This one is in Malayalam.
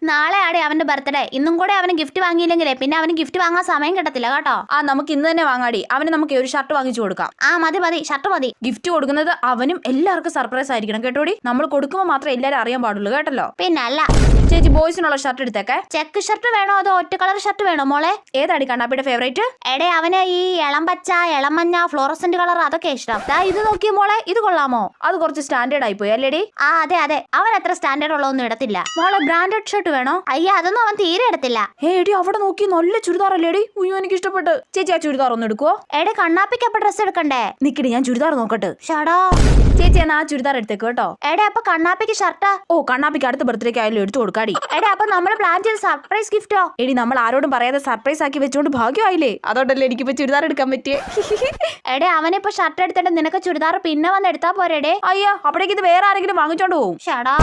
നാളെ ആടെ അവന്റെ ബർത്ത്ഡേ. ഇന്നും കൂടെ അവന് ഗിഫ്റ്റ് വാങ്ങിയില്ലെങ്കിലേ പിന്നെ അവന് ഗിഫ്റ്റ് വാങ്ങാൻ സമയം കിട്ടത്തില്ല കേട്ടോ. നമുക്ക് ഇന്ന് തന്നെ വാങ്ങാടി. അവന് നമുക്ക് ഒരു ഷർട്ട് വാങ്ങിച്ചു കൊടുക്കാം. മതി ഷർട്ട് മതി. ഗിഫ്റ്റ് കൊടുക്കുന്നത് അവനും എല്ലാവർക്കും സർപ്രൈസ് ആയിരിക്കണം കേട്ടോടി. നമ്മൾ കൊടുക്കുമ്പോൾ മാത്രമേ എല്ലാവരും അറിയാൻ പാടുള്ളൂ കേട്ടല്ലോ. പിന്നല്ല. ചേച്ചി ബോയ്സിനുള്ള ഷർട്ട് എടുത്തേക്കെ. ചെക്ക് ഷർട്ട് വേണോ അതോ ഒറ്റ കളർ ഷർട്ട് വേണോ മോളെ? ഏതാടി കണ്ണാപ്പിയുടെ ഫേവറേറ്റ്? എടേ അവന് ഈ ഇളം പച്ച, ഇളം മഞ്ഞ, ഫ്ലോറസന്റ് കളർ അതൊക്കെ ഇഷ്ടം. ഇത് നോക്കിയ മോളെ, ഇത് കൊള്ളാമോ? അത് കുറച്ച് സ്റ്റാൻഡേർഡ് ആയി പോയി അല്ലേടി? അതെ അവൻ അത്ര സ്റ്റാൻഡേർഡ് ഉള്ളതൊന്നും ഇടത്തില്ല. മോളെ ബ്രാൻഡഡ് ഷർട്ട് വേണോ? അതൊന്നും അവൻ തീരെ എടുത്തില്ല. ഏടി അവിടെ നോക്കി നല്ല ചുരിദാർ അല്ലേടി? ഉയ്യോ എനിക്ക് ഇഷ്ടപ്പെട്ട്. ചേച്ചി ആ ചുരിദാർ ഒന്ന് എടുക്കുവോ? എടേ കണ്ണാപ്പിക്ക് അപ്പൊ ഡ്രസ് എടുക്കണ്ടേ? നിക്കടി ഞാൻ ചുരിദാർ നോക്കട്ടെ. ഷടാ ചേച്ചി എന്നാ ആ ചുരിദാർ എടുത്തേക്ക് കേട്ടോ. എടേ അപ്പൊ കണ്ണാപ്പിക്ക് ഷർട്ടാ? കണ്ണാപ്പിക്ക് അടുത്ത ബർത്ത്ഡേക്ക് ആയാലും എടുത്തു കൊടുക്കാടി. എടേ അപ്പൊ നമ്മൾ പ്ലാൻ ചെയ്ത സർപ്രൈസ് ഗിഫ്റ്റോ? എടി നമ്മൾ ആരോടും പറയാതെ സർപ്രൈസ് ആക്കി വെച്ചോണ്ട് ഭാഗ്യമായില്ലേ. അതോണ്ടല്ലേ എനിക്കിപ്പോ ചുരിദാർ എടുക്കാൻ പറ്റിയേ. എടേ അവനിപ്പോ ഷർട്ട് എടുത്തിട്ട് നിനക്ക് ചുരിദാർ പിന്നെ വന്ന് എടുത്താ പോരേടേ? അയ്യോ അപ്പോഴേക്ക് ഇത് വേറെ ആരെങ്കിലും വാങ്ങിച്ചോണ്ട് പോവും. ഷടാ